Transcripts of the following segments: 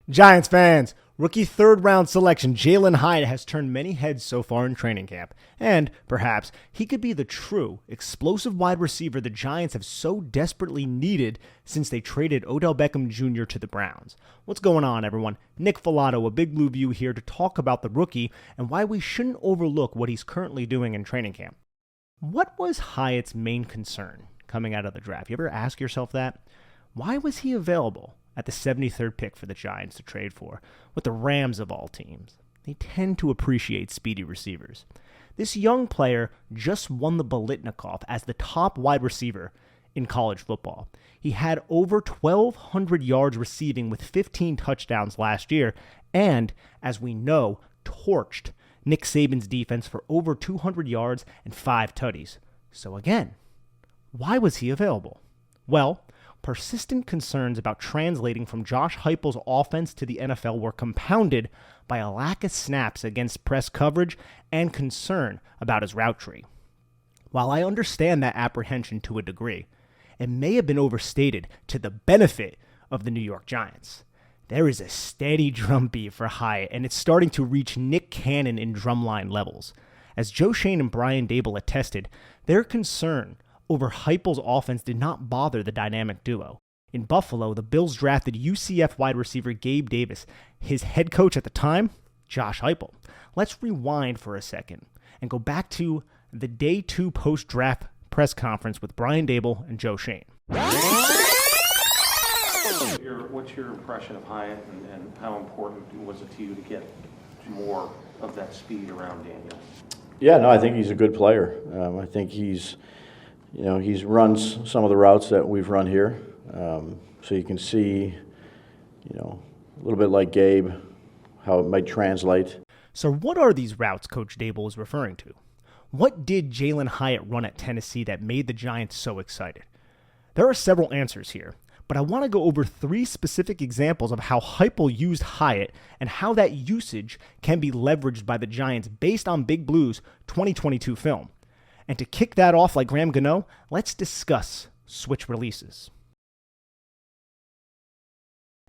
Giants fans, rookie third-round selection Jalin Hyatt has turned many heads so far in training camp, and perhaps he could be the true, explosive wide receiver the Giants have so desperately needed since they traded Odell Beckham Jr. to the Browns. What's going on, everyone? Nick Falato, a Big Blue View here to talk about the rookie and why we shouldn't overlook what he's currently doing in training camp. What was Hyatt's main concern coming out of the draft? You ever ask yourself that? Why was he available at the 73rd pick for the Giants to trade for, with the Rams of all teams? They tend to appreciate speedy receivers. This young player just won the Biletnikoff as the top wide receiver in college football. He had over 1,200 yards receiving with 15 touchdowns last year, and, as we know, torched Nick Saban's defense for over 200 yards and 5 tutties. So again, why was he available? Well, persistent concerns about translating from Josh Heupel's offense to the NFL were compounded by a lack of snaps against press coverage and concern about his route tree. While I understand that apprehension to a degree, it may have been overstated to the benefit of the New York Giants. There is a steady drumbeat for Hyatt, and it's starting to reach Nick Cannon in drumline levels. As Joe Schoen and Brian Daboll attested, their concern over Heupel's offense did not bother the dynamic duo. In Buffalo, the Bills drafted UCF wide receiver Gabe Davis, his head coach at the time, Josh Heupel. Let's rewind for a second and go back to the day 2 post-draft press conference with Brian Daboll and Joe Schoen. What's your impression of Hyatt, and how important was it to you to get more of that speed around Daniel? Yeah, no, I think he's a good player. I think he's runs some of the routes that we've run here. So you can see, a little bit like Gabe, how it might translate. So what are these routes Coach Daboll is referring to? What did Jalin Hyatt run at Tennessee that made the Giants so excited? There are several answers here, but I want to go over 3 specific examples of how Heupel used Hyatt and how that usage can be leveraged by the Giants based on Big Blue's 2022 film. And to kick that off like Graham Gano, let's discuss switch releases.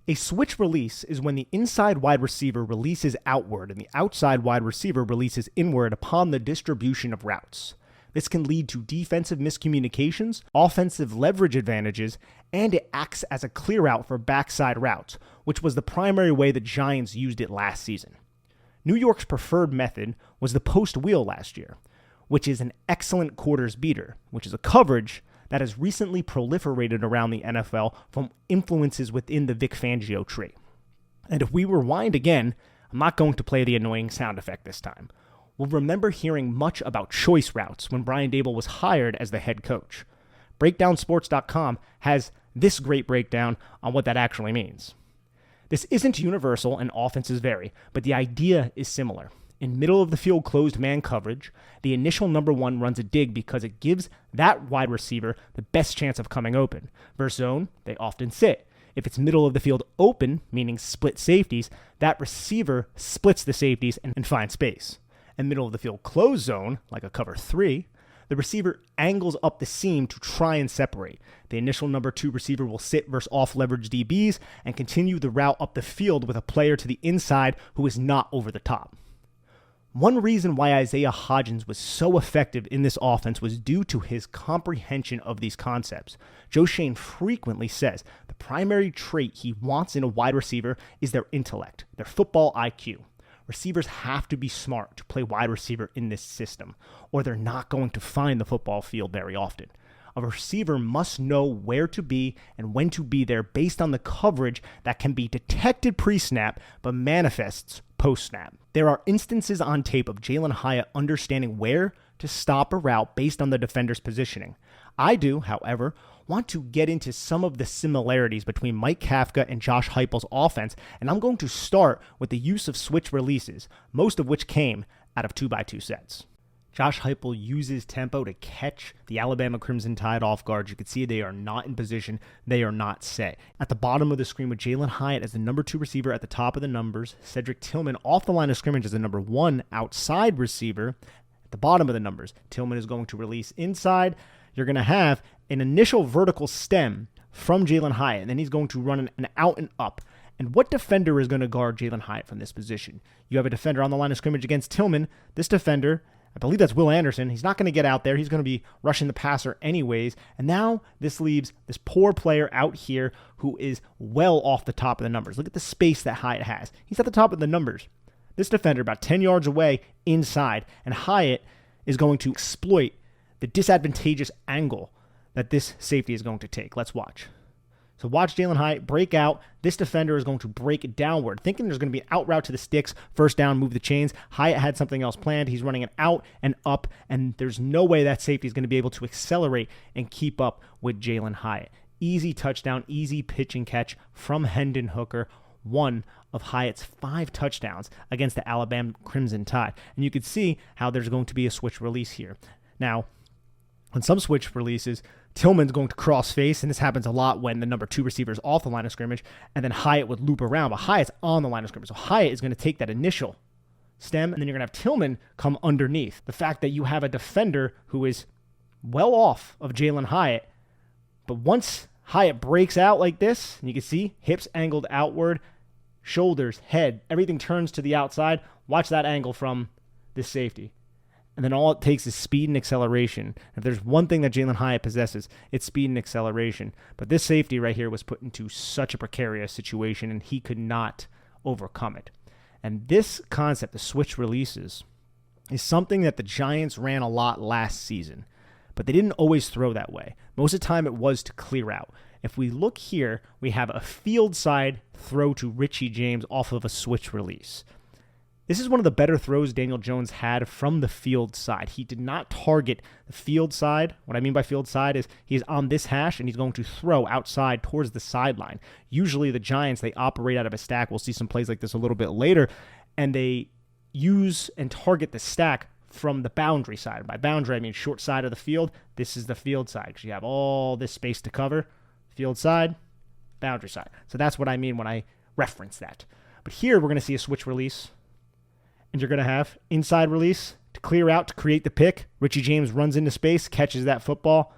A switch release is when the inside wide receiver releases outward and the outside wide receiver releases inward upon the distribution of routes. This can lead to defensive miscommunications, offensive leverage advantages, and it acts as a clear out for backside routes, which was the primary way the Giants used it last season. New York's preferred method was the post wheel last year, which is an excellent quarters beater, which is a coverage that has recently proliferated around the NFL from influences within the Vic Fangio tree. And if we rewind again, I'm not going to play the annoying sound effect this time. We'll remember hearing much about choice routes when Brian Daboll was hired as the head coach. BreakdownSports.com has this great breakdown on what that actually means. This isn't universal and offenses vary, but the idea is similar. In middle of the field closed man coverage, the initial number 1 runs a dig because it gives that wide receiver the best chance of coming open. Versus zone, they often sit. If it's middle of the field open, meaning split safeties, that receiver splits the safeties and finds space. And middle of the field closed zone, like a cover 3, the receiver angles up the seam to try and separate. The initial number 2 receiver will sit versus off leverage DBs and continue the route up the field with a player to the inside who is not over the top. One reason why Isaiah Hodgins was so effective in this offense was due to his comprehension of these concepts. Joe Schoen frequently says the primary trait he wants in a wide receiver is their intellect, their football IQ. Receivers have to be smart to play wide receiver in this system, or they're not going to find the football field very often. A receiver must know where to be and when to be there based on the coverage that can be detected pre-snap but manifests post-snap. There are instances on tape of Jalin Hyatt understanding where to stop a route based on the defender's positioning. I do, however, want to get into some of the similarities between Mike Kafka and Josh Heupel's offense, and I'm going to start with the use of switch releases, most of which came out of 2x2 sets. Josh Heupel uses tempo to catch the Alabama Crimson Tide off guard. You can see they are not in position. They are not set. At the bottom of the screen with Jalin Hyatt as the number 2 receiver at the top of the numbers, Cedric Tillman off the line of scrimmage as the number 1 outside receiver. At the bottom of the numbers, Tillman is going to release inside. You're going to have an initial vertical stem from Jalin Hyatt, and then he's going to run an out and up. And what defender is going to guard Jalin Hyatt from this position? You have a defender on the line of scrimmage against Tillman. This defender, I believe that's Will Anderson. He's not going to get out there. He's going to be rushing the passer anyways. And now this leaves this poor player out here who is well off the top of the numbers. Look at the space that Hyatt has. He's at the top of the numbers. This defender about 10 yards away inside. And Hyatt is going to exploit the disadvantageous angle that this safety is going to take. Let's watch. So watch Jalin Hyatt break out. This defender is going to break it downward, thinking there's going to be an out route to the sticks, first down, move the chains. Hyatt had something else planned. He's running it out and up, and there's no way that safety is going to be able to accelerate and keep up with Jalin Hyatt. Easy touchdown, easy pitch and catch from Hendon Hooker, one of Hyatt's 5 touchdowns against the Alabama Crimson Tide. And you can see how there's going to be a switch release here. Now, on some switch releases, Tillman's going to cross face, and this happens a lot when the number 2 receiver is off the line of scrimmage, and then Hyatt would loop around, but Hyatt's on the line of scrimmage. So Hyatt is going to take that initial stem, and then you're going to have Tillman come underneath. The fact that you have a defender who is well off of Jalin Hyatt, but once Hyatt breaks out like this, and you can see hips angled outward, shoulders, head, everything turns to the outside. Watch that angle from this safety. And then all it takes is speed and acceleration. If there's one thing that Jalin Hyatt possesses, it's speed and acceleration. But this safety right here was put into such a precarious situation, and he could not overcome it. And this concept, the switch releases, is something that the Giants ran a lot last season. But they didn't always throw that way. Most of the time it was to clear out. If we look here, we have a field side throw to Richie James off of a switch release. This is one of the better throws Daniel Jones had from the field side. He did not target the field side. What I mean by field side is he's on this hash and he's going to throw outside towards the sideline. Usually the Giants, they operate out of a stack. We'll see some plays like this a little bit later. And they use and target the stack from the boundary side. By boundary, I mean short side of the field. This is the field side because you have all this space to cover. Field side, boundary side. So that's what I mean when I reference that. But here we're going to see a switch release. And you're going to have inside release to clear out to create the pick. Richie James runs into space, catches that football.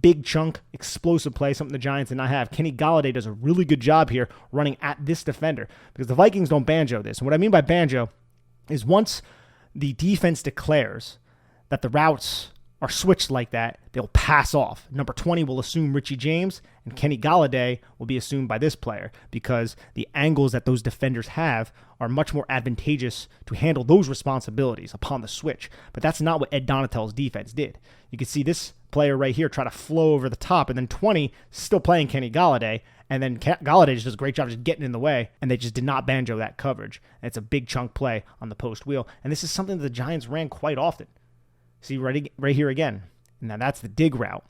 Big chunk, explosive play, something the Giants did not have. Kenny Golladay does a really good job here running at this defender because the Vikings don't banjo this. And what I mean by banjo is once the defense declares that the routes are switched like that, they'll pass off. Number 20 will assume Richie James, and Kenny Golladay will be assumed by this player because the angles that those defenders have are much more advantageous to handle those responsibilities upon the switch. But that's not what Ed Donatell's defense did. You can see this player right here try to flow over the top, and then 20 still playing Kenny Golladay, and then Golladay just does a great job just getting in the way, and they just did not banjo that coverage. And it's a big chunk play on the post wheel, and this is something that the Giants ran quite often. See right here again. Now that's the dig route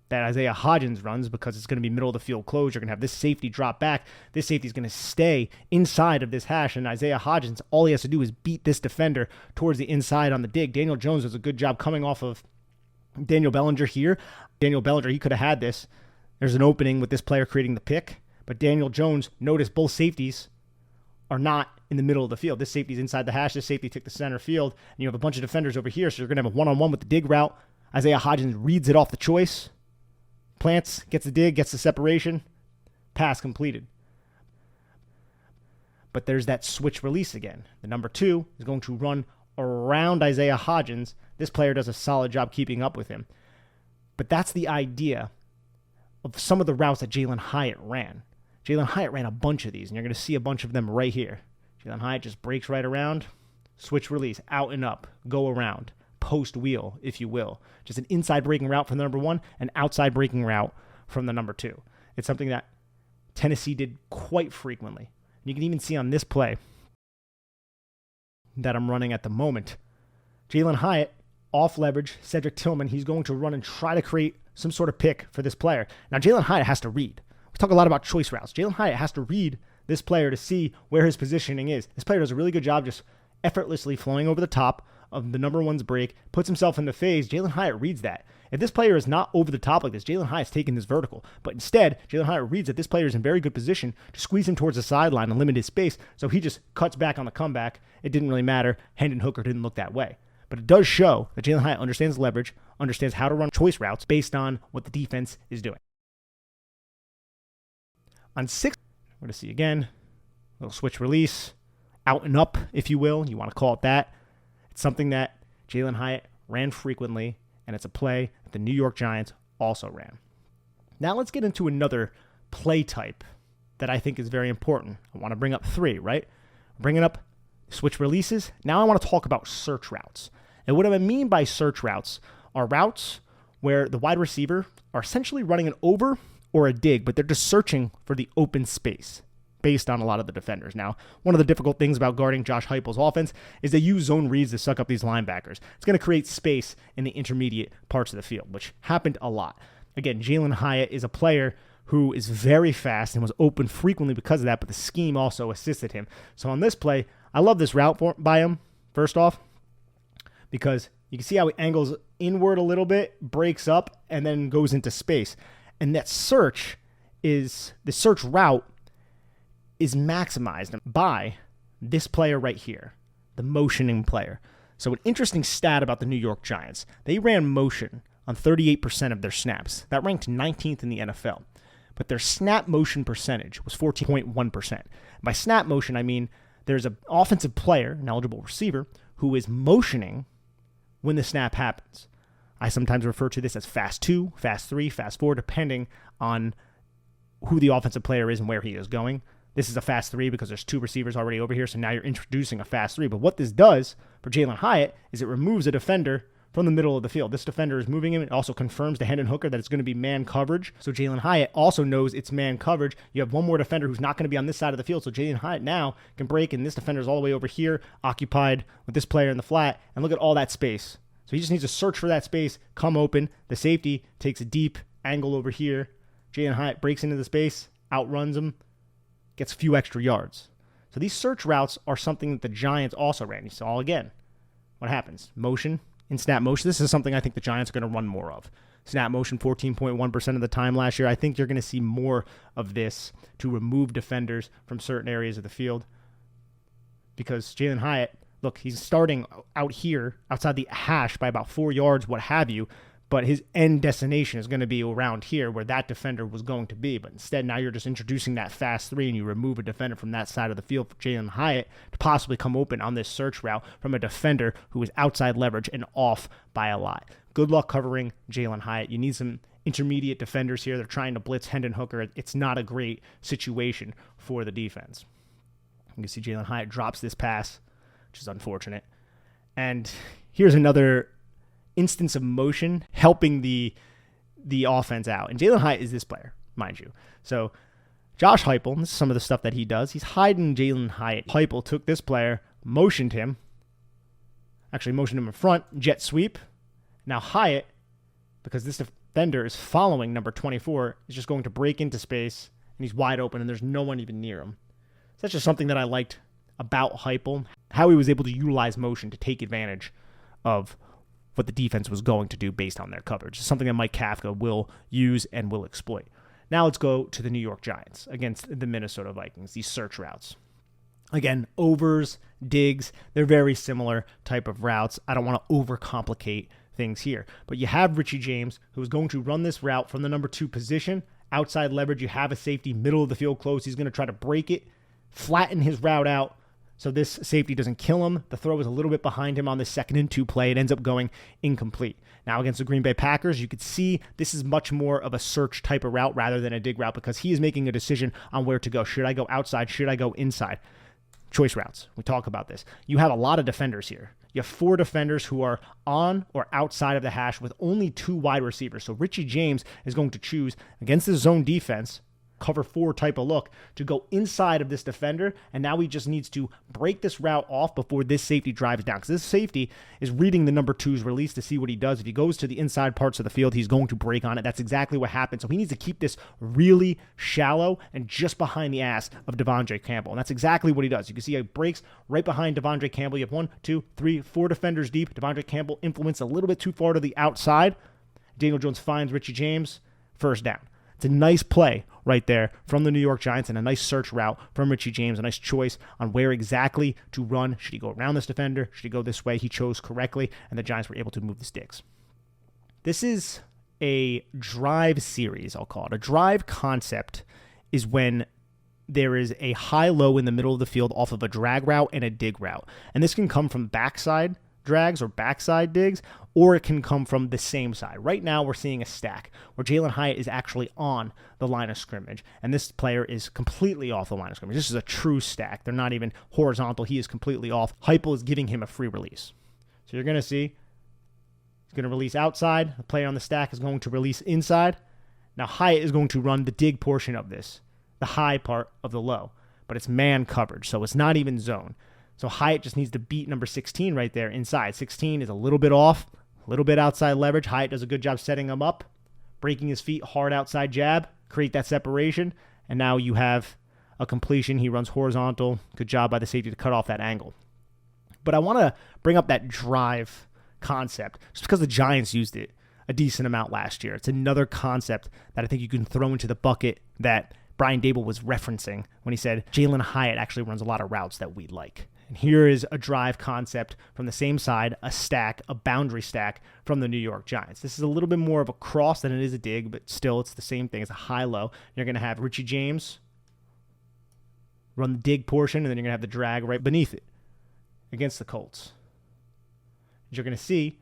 that Isaiah Hodgins runs because it's going to be middle of the field close. You're going to have this safety drop back. This safety is going to stay inside of this hash, and Isaiah Hodgins, all he has to do is beat this defender towards the inside on the dig. Daniel Jones does a good job coming off of Daniel Bellinger here. Daniel Bellinger, he could have had this. There's an opening with this player creating the pick, but Daniel Jones, notice both safeties are not in the middle of the field. This safety's inside the hash. This safety took the center field, and you have a bunch of defenders over here, so you're going to have a one-on-one with the dig route. Isaiah Hodgins reads it off the choice, plants, gets the dig, gets the separation, pass completed. But there's that switch release again. The number 2 is going to run around Isaiah Hodgins. This player does a solid job keeping up with him. But that's the idea of some of the routes that Jalin Hyatt ran. Jalin Hyatt ran a bunch of these, and you're going to see a bunch of them right here. Jalin Hyatt just breaks right around, switch release, out and up, go around, post wheel, if you will. Just an inside breaking route from the number 1, an outside breaking route from the number 2. It's something that Tennessee did quite frequently. And you can even see on this play that I'm running at the moment, Jalin Hyatt, off leverage, Cedric Tillman, he's going to run and try to create some sort of pick for this player. Now, Jalin Hyatt has to read. We talk a lot about choice routes. Jalin Hyatt has to read this player to see where his positioning is. This player does a really good job just effortlessly flowing over the top of the number 1's break, puts himself in the phase. Jalin Hyatt reads that. If this player is not over the top like this, Jalin Hyatt's taking this vertical. But instead, Jalin Hyatt reads that this player is in very good position to squeeze him towards the sideline and limit his space, so he just cuts back on the comeback. It didn't really matter. Hendon Hooker didn't look that way. But it does show that Jalin Hyatt understands leverage, understands how to run choice routes based on what the defense is doing. On 6, we're going to see again, little switch release, out and up, if you will. You want to call it that. It's something that Jalin Hyatt ran frequently, and it's a play that the New York Giants also ran. Now let's get into another play type that I think is very important. I want to bring up 3, right? Bringing up switch releases. Now I want to talk about search routes. And what I mean by search routes are routes where the wide receiver are essentially running an over or a dig, but they're just searching for the open space based on a lot of the defenders. Now, one of the difficult things about guarding Josh Heupel's offense is they use zone reads to suck up these linebackers. It's going to create space in the intermediate parts of the field, which happened a lot. Again, Jalin Hyatt is a player who is very fast and was open frequently because of that, but the scheme also assisted him. So on this play, I love this route by him, first off, because you can see how he angles inward a little bit, breaks up, and then goes into space. And that the search route is maximized by this player right here, the motioning player. So an interesting stat about the New York Giants, they ran motion on 38% of their snaps. That ranked 19th in the NFL. But their snap motion percentage was 14.1%. By snap motion, I mean there's an offensive player, an eligible receiver, who is motioning when the snap happens. I sometimes refer to this as fast 2, fast 3, fast 4, depending on who the offensive player is and where he is going. This is a fast 3 because there's 2 receivers already over here, so now you're introducing a fast 3. But what this does for Jalin Hyatt is it removes a defender from the middle of the field. This defender is moving him. It also confirms to Hendon Hooker that it's going to be man coverage. So Jalin Hyatt also knows it's man coverage. You have one more defender who's not going to be on this side of the field. So Jalin Hyatt now can break, and this defender's all the way over here, occupied with this player in the flat. And look at all that space. So he just needs to search for that space, come open. The safety takes a deep angle over here. Jalin Hyatt breaks into the space, outruns him, gets a few extra yards. So these search routes are something that the Giants also ran. You saw again what happens. Motion in snap motion. This is something I think the Giants are going to run more of. Snap motion 14.1% of the time last year. I think you're going to see more of this to remove defenders from certain areas of the field because Jalin Hyatt, look, he's starting out here outside the hash by about 4 yards, what have you, but his end destination is going to be around here where that defender was going to be. But instead, now you're just introducing that fast 3 and you remove a defender from that side of the field for Jalin Hyatt to possibly come open on this search route from a defender who is outside leverage and off by a lot. Good luck covering Jalin Hyatt. You need some intermediate defenders here. They're trying to blitz Hendon Hooker. It's not a great situation for the defense. You can see Jalin Hyatt drops this pass, which is unfortunate. And here's another instance of motion helping the offense out. And Jalin Hyatt is this player, mind you. So Josh Heupel, this is some of the stuff that he does. He's hiding Jalin Hyatt. Heupel took this player, motioned him in front, jet sweep. Now Hyatt, because this defender is following number 24, is just going to break into space, and he's wide open, and there's no one even near him. So that's just something that I liked about Heupel, how he was able to utilize motion to take advantage of what the defense was going to do based on their coverage. It's something that Mike Kafka will use and will exploit. Now let's go to the New York Giants against the Minnesota Vikings, these search routes. Again, overs, digs, they're very similar type of routes. I don't want to overcomplicate things here. But you have Richie James, who's going to run this route from the number 2 position. Outside leverage, you have a safety, middle of the field close. He's going to try to break it, flatten his route out, so this safety doesn't kill him. The throw is a little bit behind him on this 2nd and 2 play. It ends up going incomplete. Now against the Green Bay Packers, you could see this is much more of a search type of route rather than a dig route because he is making a decision on where to go. Should I go outside? Should I go inside? Choice routes. We talk about this. You have a lot of defenders here. You have 4 defenders who are on or outside of the hash with only 2 wide receivers. So Richie James is going to choose against the zone defense, cover 4 type of look, to go inside of this defender, and now he just needs to break this route off before this safety drives down, because this safety is reading the number 2's release to see what he does. If he goes to the inside parts of the field, he's going to break on it. That's exactly what happened. So he needs to keep this really shallow and just behind the ass of Devondre Campbell, and that's exactly what he does. You can see he breaks right behind Devondre Campbell. You have 1, 2, 3, 4 defenders deep. Devondre Campbell influenced a little bit too far to the outside. Daniel Jones finds Richie James, first down. It's a nice play right there from the New York Giants and a nice search route from Richie James, a nice choice on where exactly to run. Should he go around this defender? Should he go this way? He chose correctly, and the Giants were able to move the sticks. This is a drive series, I'll call it. A drive concept is when there is a high-low in the middle of the field off of a drag route and a dig route. And this can come from backside drags or backside digs, or it can come from the same side. Right now, we're seeing a stack where Jalin Hyatt is actually on the line of scrimmage, and this player is completely off the line of scrimmage. This is a true stack. They're not even horizontal. He is completely off. Heupel is giving him a free release. So you're going to see he's going to release outside. The player on the stack is going to release inside. Now Hyatt is going to run the dig portion of this, the high part of the low, but it's man coverage, so it's not even zone. So Hyatt just needs to beat number 16 right there inside. 16 is a little bit off, a little bit outside leverage. Hyatt does a good job setting him up, breaking his feet, hard outside jab, create that separation, and now you have a completion. He runs horizontal. Good job by the safety to cut off that angle. But I want to bring up that drive concept just because the Giants used it a decent amount last year. It's another concept that I think you can throw into the bucket that Brian Daboll was referencing when he said Jalin Hyatt actually runs a lot of routes that we like. And here is a drive concept from the same side, a stack, a boundary stack from the New York Giants. This is a little bit more of a cross than it is a dig, but still it's the same thing. It's a high-low. You're going to have Richie James run the dig portion, and then you're going to have the drag right beneath it against the Colts. As you're going to see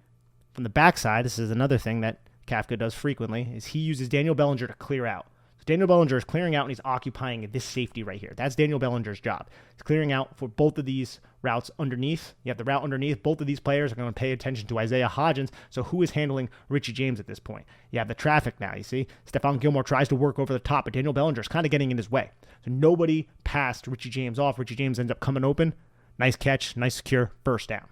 from the backside, this is another thing that Kafka does frequently, is he uses Daniel Bellinger to clear out. So Daniel Bellinger is clearing out and he's occupying this safety right here. That's Daniel Bellinger's job. He's clearing out for both of these routes underneath. You have the route underneath. Both of these players are going to pay attention to Isaiah Hodgins. So who is handling Richie James at this point? You have the traffic now, you see. Stephon Gilmore tries to work over the top, but Daniel Bellinger is kind of getting in his way. So nobody passed Richie James off. Richie James ends up coming open. Nice catch, nice secure, first down.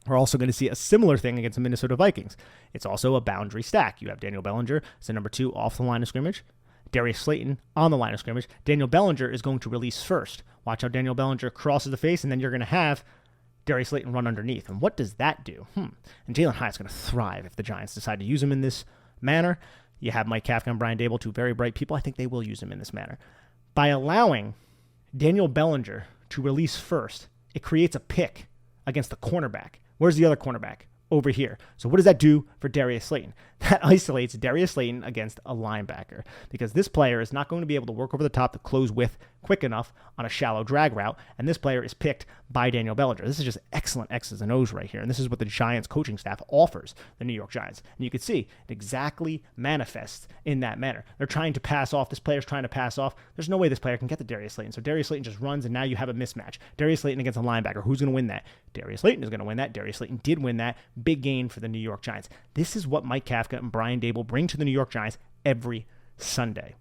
We're also going to see a similar thing against the Minnesota Vikings. It's also a boundary stack. You have Daniel Bellinger, so number 2 off the line of scrimmage. Darius Slayton on the line of scrimmage. Daniel Bellinger is going to release first. Watch how Daniel Bellinger crosses the face, and then you're going to have Darius Slayton run underneath. And what does that do? And Jalin Hyatt's going to thrive if the Giants decide to use him in this manner. You have Mike Kafka and Brian Daboll, two very bright people. I think they will use him in this manner. By allowing Daniel Bellinger to release first, it creates a pick against the cornerback. Where's the other cornerback? Over here. So what does that do for Darius Slayton? That isolates Darius Slayton against a linebacker because this player is not going to be able to work over the top to close with quick enough on a shallow drag route, and this player is picked by Daniel Bellinger. This is just excellent X's and O's right here, and this is what the Giants coaching staff offers the New York Giants. And you can see it exactly manifests in that manner. They're trying to pass off. This player's trying to pass off. There's no way this player can get to Darius Slayton. So Darius Slayton just runs, and now you have a mismatch. Darius Slayton against a linebacker. Who's going to win that? Darius Slayton is going to win that. Darius Slayton did win that. Big gain for the New York Giants. This is what Mike Kafka and Brian Daboll bring to the New York Giants every Sunday.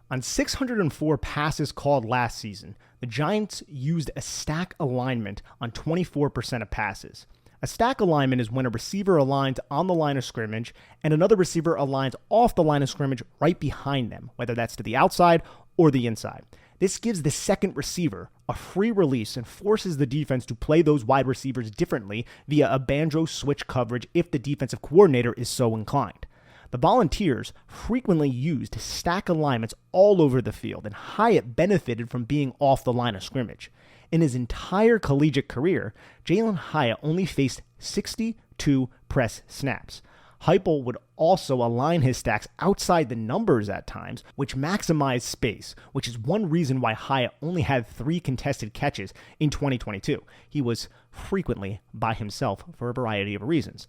On 604 passes called last season, the Giants used a stack alignment on 24% of passes. A stack alignment is when a receiver aligns on the line of scrimmage and another receiver aligns off the line of scrimmage right behind them, whether that's to the outside or the inside. This gives the second receiver a free release and forces the defense to play those wide receivers differently via a banjo switch coverage if the defensive coordinator is so inclined. The Volunteers frequently used stack alignments all over the field, and Hyatt benefited from being off the line of scrimmage. In his entire collegiate career, Jalin Hyatt only faced 62 press snaps. Heupel would also align his stacks outside the numbers at times, which maximized space, which is one reason why Hyatt only had 3 contested catches in 2022. He was frequently by himself for a variety of reasons.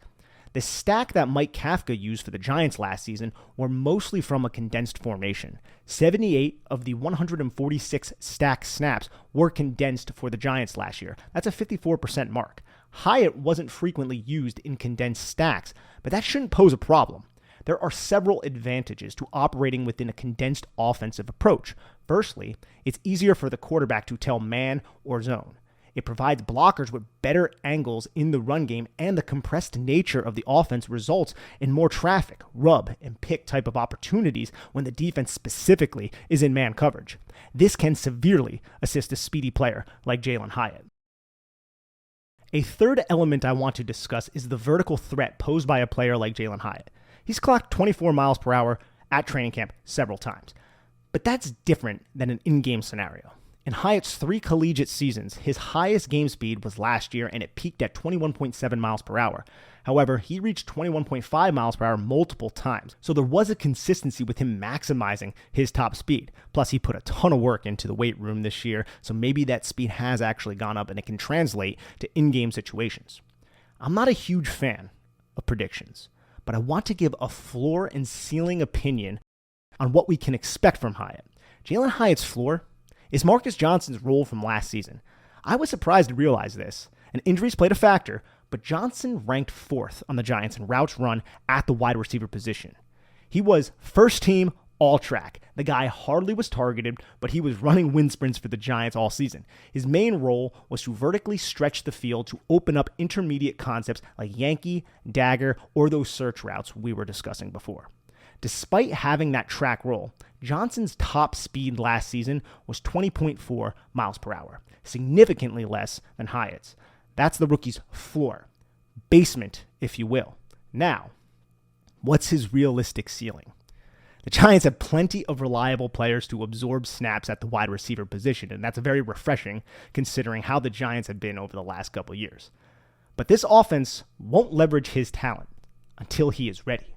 The stack that Mike Kafka used for the Giants last season were mostly from a condensed formation. 78 of the 146 stack snaps were condensed for the Giants last year. That's a 54% mark. Hyatt wasn't frequently used in condensed stacks, but that shouldn't pose a problem. There are several advantages to operating within a condensed offensive approach. Firstly, it's easier for the quarterback to tell man or zone. It provides blockers with better angles in the run game, and the compressed nature of the offense results in more traffic, rub, and pick type of opportunities when the defense specifically is in man coverage. This can severely assist a speedy player like Jalin Hyatt. A third element I want to discuss is the vertical threat posed by a player like Jalin Hyatt. He's clocked 24 miles per hour at training camp several times, but that's different than an in-game scenario. In Hyatt's 3 collegiate seasons, his highest game speed was last year, and it peaked at 21.7 miles per hour. However, he reached 21.5 miles per hour multiple times, so there was a consistency with him maximizing his top speed. Plus, he put a ton of work into the weight room this year, so maybe that speed has actually gone up and it can translate to in-game situations. I'm not a huge fan of predictions, but I want to give a floor and ceiling opinion on what we can expect from Hyatt. Jalin Hyatt's floor is Marcus Johnson's role from last season. I was surprised to realize this, and injuries played a factor, but Johnson ranked 4th on the Giants in routes run at the wide receiver position. He was first team all track. The guy hardly was targeted, but he was running wind sprints for the Giants all season. His main role was to vertically stretch the field to open up intermediate concepts like Yankee, dagger, or those search routes we were discussing before. Despite having that track role, Johnson's top speed last season was 20.4 miles per hour, significantly less than Hyatt's. That's the rookie's floor, basement, if you will. Now, what's his realistic ceiling? The Giants have plenty of reliable players to absorb snaps at the wide receiver position, and that's very refreshing considering how the Giants have been over the last couple years. But this offense won't leverage his talent until he is ready.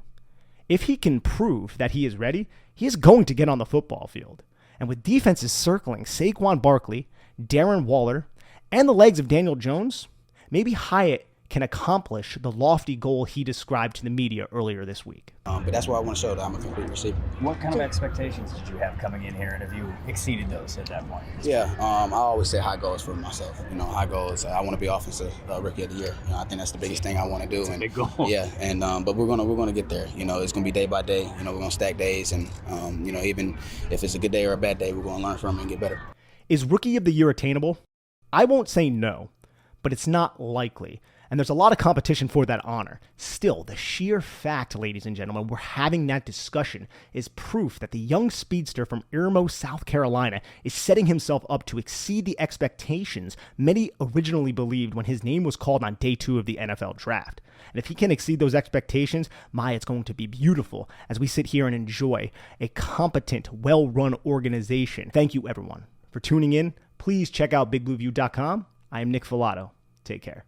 If he can prove that he is ready, he is going to get on the football field. And with defenses circling Saquon Barkley, Darren Waller, and the legs of Daniel Jones, maybe Hyatt can accomplish the lofty goal he described to the media earlier this week. But that's why I want to show that I'm a complete receiver. What kind of expectations did you have coming in here, and have you exceeded those at that point? Yeah, I always say high goals for myself. High goals. I want to be offensive rookie of the year. I think that's the biggest thing I want to do. It's a big goal. Yeah, and but we're gonna get there. It's gonna be day by day. We're gonna stack days, and even if it's a good day or a bad day, we're gonna learn from it and get better. Is Rookie of the Year attainable? I won't say no, but it's not likely. And there's a lot of competition for that honor. Still, the sheer fact, ladies and gentlemen, we're having that discussion is proof that the young speedster from Irmo, South Carolina is setting himself up to exceed the expectations many originally believed when his name was called on day 2 of the NFL draft. And if he can exceed those expectations, it's going to be beautiful as we sit here and enjoy a competent, well-run organization. Thank you, everyone, for tuning in. Please check out BigBlueView.com. I am Nick Falato. Take care.